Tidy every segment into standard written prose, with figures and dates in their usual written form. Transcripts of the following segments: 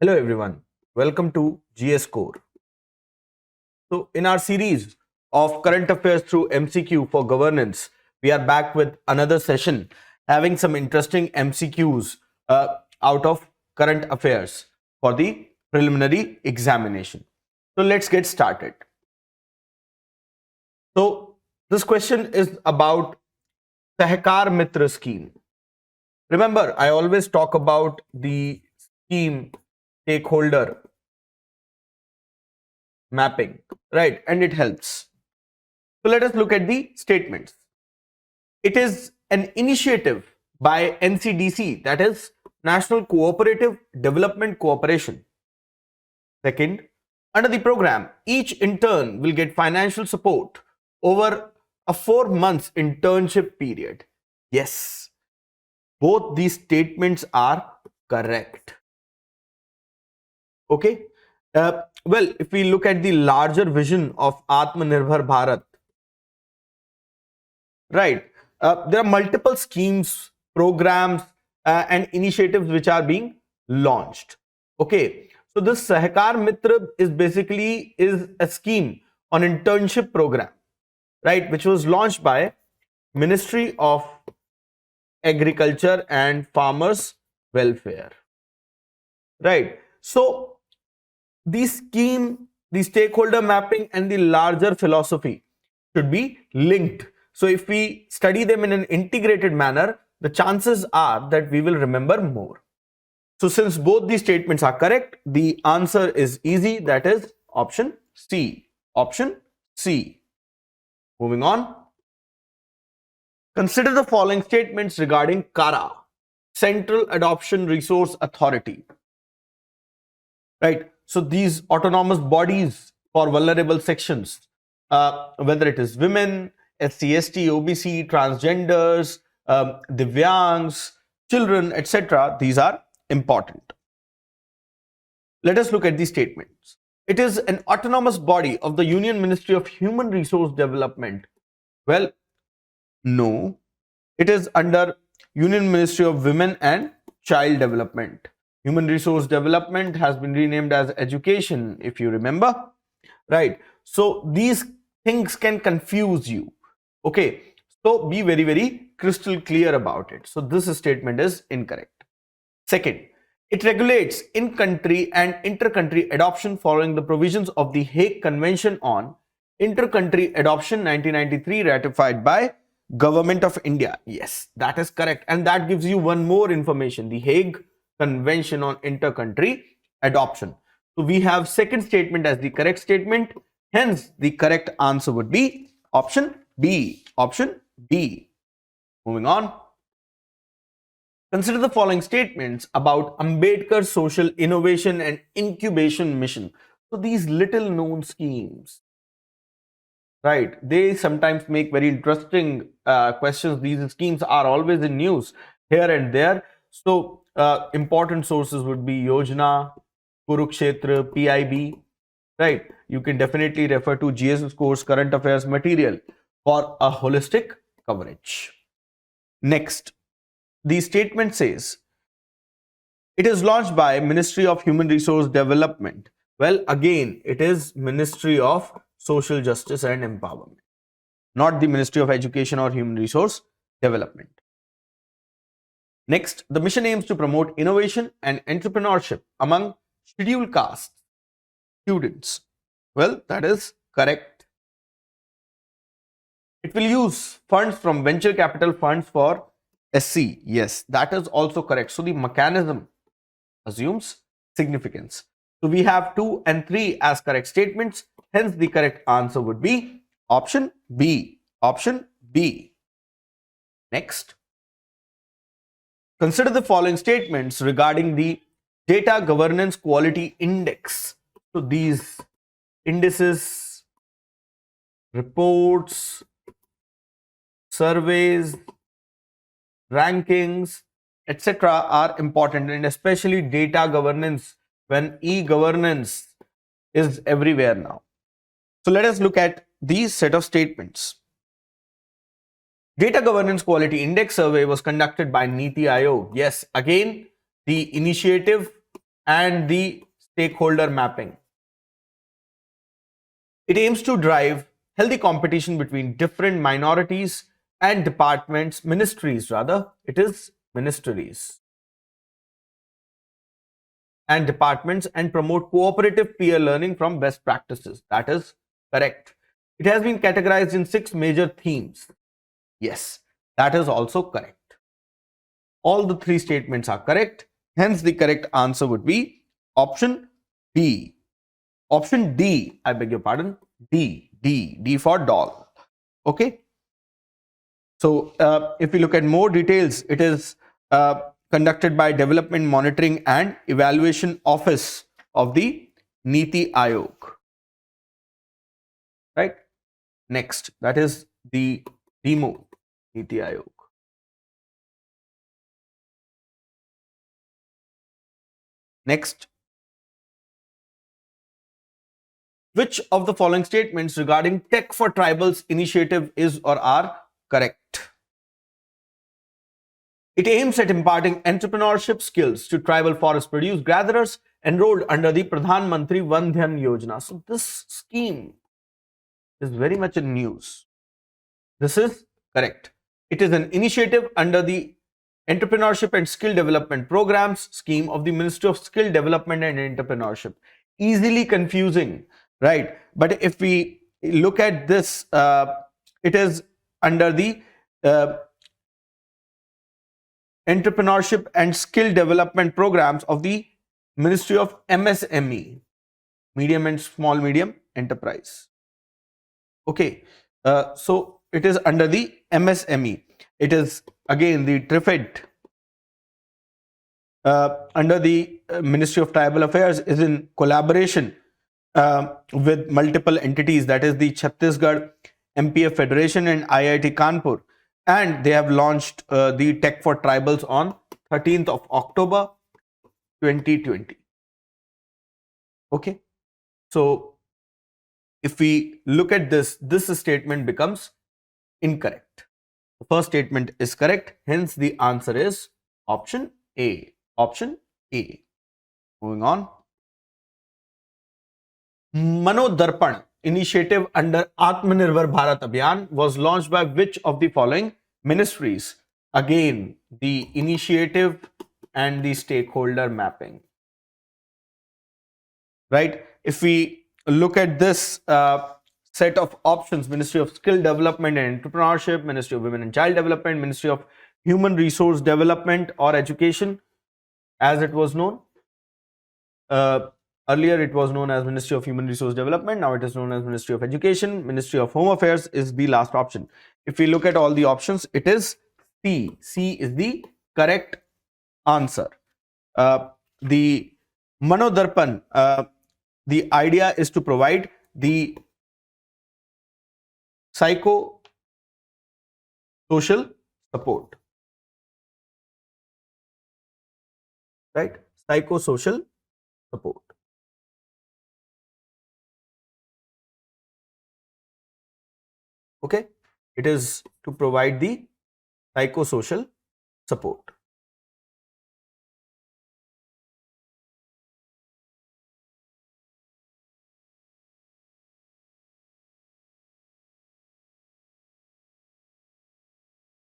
Hello everyone, welcome to GS Core. So in our series of current affairs through MCQ for governance, we are back with another session having some interesting MCQs out of current affairs for the preliminary examination. So let's get started. So this question is about Sahakari Mitra scheme. Remember, I always talk about the scheme stakeholder mapping, right? And it helps. So let us look at the statements. It is an initiative by NCDC, that is National Cooperative Development Cooperation. Second, under the program, each intern will get financial support over a 4 months internship period. Yes, both these statements are correct. Okay. Well, if we look at the larger vision of Atmanirbhar Bharat, right, there are multiple schemes, programs, and initiatives which are being launched. Okay, so this Sahakari Mitra is basically a scheme on internship program, right, which was launched by Ministry of Agriculture and Farmers Welfare, right. So the scheme, the stakeholder mapping, and the larger philosophy should be linked. So if we study them in an integrated manner, the chances are that we will remember more. So since both these statements are correct, the answer is easy, that is option C. Option C. Moving on. Consider the following statements regarding CARA, Central Adoption Resource Authority. Right. So these autonomous bodies for vulnerable sections, whether it is women, SC/ST, OBC, transgenders, Divyangs, children, etc., these are important. Let us look at these statements. It is an autonomous body of the Union Ministry of Human Resource Development. Well, no, it is under Union Ministry of Women and Child Development. Human Resource Development has been renamed as Education, if you remember, right? So these things can confuse you. Okay, so be very, very crystal clear about it. So this statement is incorrect. Second, it regulates in-country and inter-country adoption following the provisions of the Hague Convention on Inter-Country Adoption 1993, ratified by Government of India. Yes, that is correct. And that gives you one more information, the Hague Convention on Inter-Country Adoption. So we have second statement as the correct statement. Hence, the correct answer would be option B. Option B. Moving on. Consider the following statements about Ambedkar Social Innovation and Incubation Mission. So these little known schemes, right, they sometimes make very interesting questions. These schemes are always in news here and there. So important sources would be Yojana, Kurukshetra, PIB, right. You can definitely refer to GS Course Current Affairs material for a holistic coverage. Next, the statement says, it is launched by Ministry of Human Resource Development. Well, again, it is Ministry of Social Justice and Empowerment, not the Ministry of Education or Human Resource Development. Next, the mission aims to promote innovation and entrepreneurship among scheduled caste students. Well, that is correct. It will use funds from venture capital funds for SC. Yes, that is also correct. So the mechanism assumes significance. So we have 2 and 3 as correct statements. Hence, the correct answer would be option B. Option B. Next, consider the following statements regarding the Data Governance Quality Index. So these indices, reports, surveys, rankings, etc. are important, and especially data governance when e-governance is everywhere now. So let us look at these set of statements. Data Governance Quality Index survey was conducted by NITI Aayog. Yes, again, the initiative and the stakeholder mapping. It aims to drive healthy competition between different minorities and ministries, it is ministries and departments, and promote cooperative peer learning from best practices. That is correct. It has been categorized in 6 major themes. Yes, that is also correct. All the 3 statements are correct. Hence, the correct answer would be option D. Option D, I beg your pardon, D for doll. Okay. So, if we look at more details, it is conducted by Development Monitoring and Evaluation Office of the Niti Aayog. Right. Next, that is the DMO, Niti Aayog. Next, which of the following statements regarding Tech for Tribals initiative is or are correct? It aims at imparting entrepreneurship skills to tribal forest produce gatherers enrolled under the Pradhan Mantri Van Dhan Yojana. So this scheme is very much in news. This is correct. It is an initiative under the Entrepreneurship and Skill Development Programs scheme of the Ministry of Skill Development and Entrepreneurship. Easily confusing, right? But if we look at this, it is under the Entrepreneurship and Skill Development Programs of the Ministry of MSME, Medium and Small Medium Enterprise. Okay, so it is under the MSME. It is again the TRIFED under the Ministry of Tribal Affairs, is in collaboration with multiple entities, that is the Chhattisgarh MPF Federation and IIT Kanpur, and they have launched the Tech for Tribals on 13th of October 2020. Okay, so if we look at this statement becomes incorrect. The first statement is correct, hence the answer is option A. Option A. Moving on. Manodarpan initiative under Atmanirbhar Bharat Abhiyan was launched by which of the following ministries? Again, the initiative and the stakeholder mapping. Right? If we look at this set of options, Ministry of Skill Development and Entrepreneurship, Ministry of Women and Child Development, Ministry of Human Resource Development or Education, as it was known. Earlier it was known as Ministry of Human Resource Development, now it is known as Ministry of Education. Ministry of Home Affairs is the last option. If we look at all the options, it is C. C is the correct answer. The Manodarpan, the idea is to provide the psycho-social support. Right? Psychosocial support. Okay? It is to provide the psychosocial support.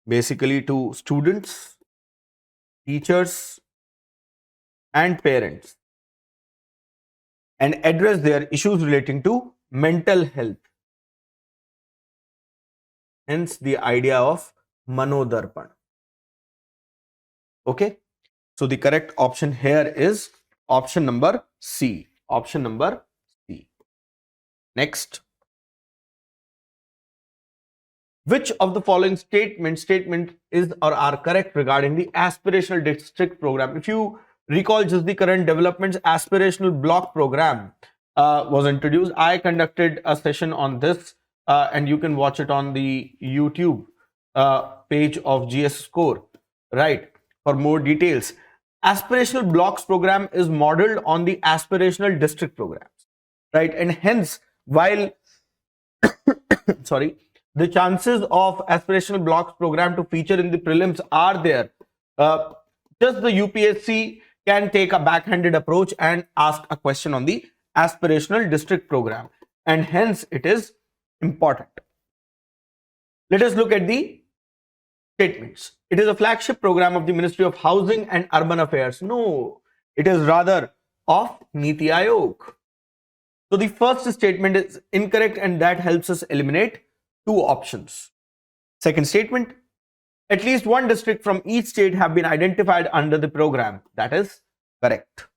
Basically to students, teachers and parents, and address their issues relating to mental health. Hence the idea of Manodarpan. Okay, so the correct option here is option number C. Option number C. Next, which of the following statement is or are correct regarding the aspirational district program? If you recall, just the current developments, aspirational block program was introduced. I conducted a session on this and you can watch it on the YouTube page of GS Score, right, for more details. Aspirational blocks program is modeled on the aspirational district programs, right, and hence while sorry, the chances of aspirational blocks program to feature in the prelims are there. Just the UPSC can take a backhanded approach and ask a question on the aspirational district program, and hence it is important. Let us look at the statements. It is a flagship program of the Ministry of Housing and Urban Affairs. No, it is rather of Niti Aayog. So the first statement is incorrect, and that helps us eliminate two options. Second statement, at least one district from each state have been identified under the program. That is correct.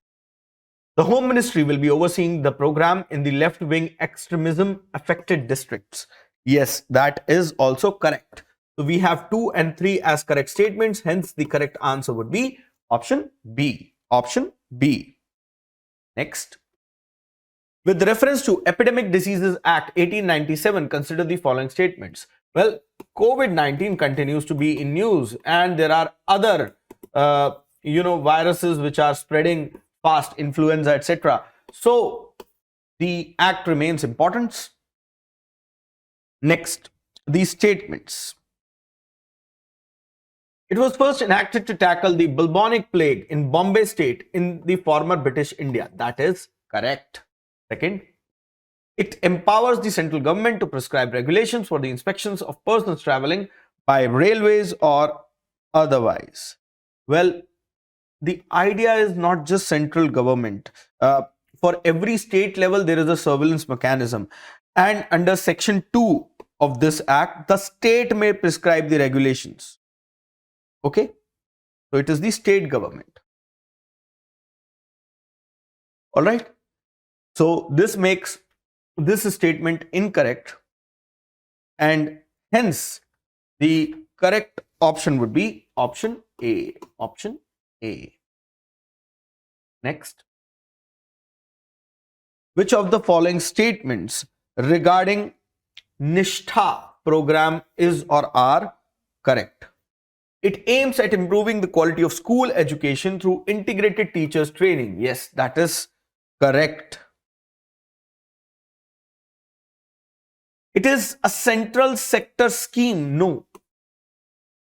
The Home Ministry will be overseeing the program in the left-wing extremism affected districts. Yes, that is also correct. So we have 2 and 3 as correct statements. Hence, the correct answer would be option B. Option B. Next. With reference to Epidemic Diseases Act 1897, consider the following statements. Well, COVID-19 continues to be in news, and there are other, viruses which are spreading fast, influenza, etc. So the act remains important. Next, these statements. It was first enacted to tackle the bubonic plague in Bombay state in the former British India. That is correct. Second, it empowers the central government to prescribe regulations for the inspections of persons traveling by railways or otherwise. Well, the idea is not just central government. For every state level, there is a surveillance mechanism. And under section 2 of this act, the state may prescribe the regulations. Okay? So it is the state government. All right? So this makes this statement incorrect, and hence the correct option would be option A. Option A. Next. Which of the following statements regarding NISHTHA program is or are correct? It aims at improving the quality of school education through integrated teachers training. Yes, that is correct. It is a central sector scheme. No.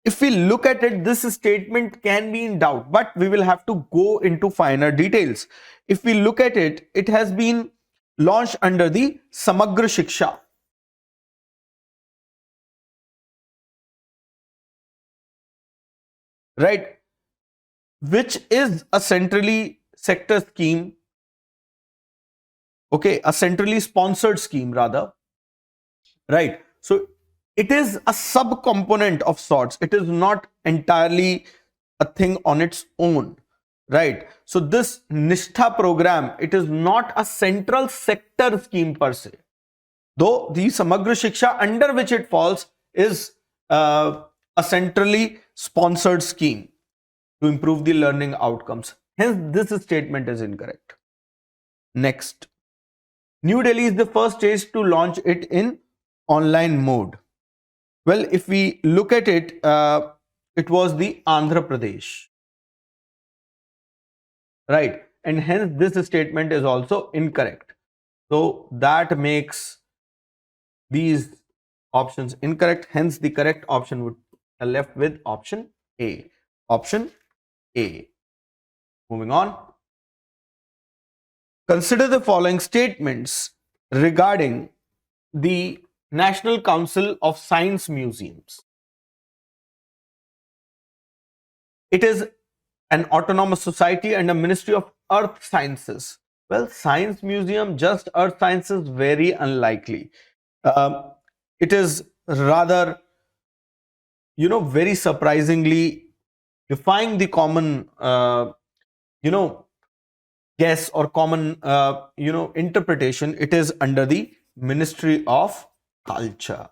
If we look at it, this statement can be in doubt, but we will have to go into finer details. If we look at it, it has been launched under the Samagra Shiksha. Right, which is a centrally sector scheme, okay, a centrally sponsored scheme rather, right? So it is a sub-component of sorts. It is not entirely a thing on its own, right? So this NISHTHA program, it is not a central sector scheme per se, though the Samagra Shiksha under which it falls is a centrally sponsored scheme to improve the learning outcomes. Hence, this statement is incorrect. Next, New Delhi is the first state to launch it in online mode. Well, if we look at it, it was the Andhra Pradesh, right? And hence, this statement is also incorrect. So that makes these options incorrect. Hence, the correct option would be left with option A. Option A. Moving on. Consider the following statements regarding the National Council of Science Museums. It is an autonomous society and a Ministry of Earth Sciences. Well, Science Museum, just Earth Sciences, very unlikely. It is rather, very surprisingly defying the common, guess or common, interpretation. It is under the Ministry of Culture,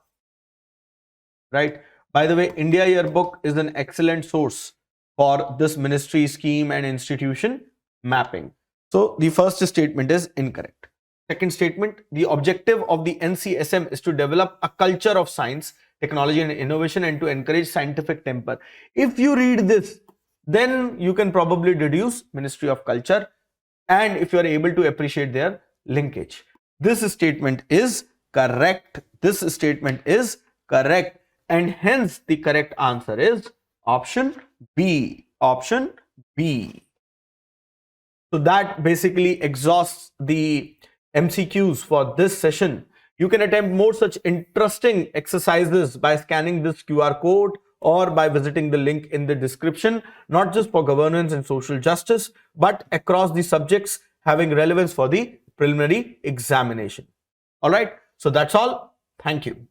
right? By the way, India Yearbook is an excellent source for this ministry scheme and institution mapping. So the first statement is incorrect. Second statement, the objective of the NCSM is to develop a culture of science, technology and innovation and to encourage scientific temper. If you read this, then you can probably deduce Ministry of Culture, and if you are able to appreciate their linkage. This statement is correct. This statement is correct, and hence the correct answer is option B. Option B. So that basically exhausts the MCQs for this session. You can attempt more such interesting exercises by scanning this QR code or by visiting the link in the description, not just for governance and social justice, but across the subjects having relevance for the preliminary examination. All right, so that's all. Thank you.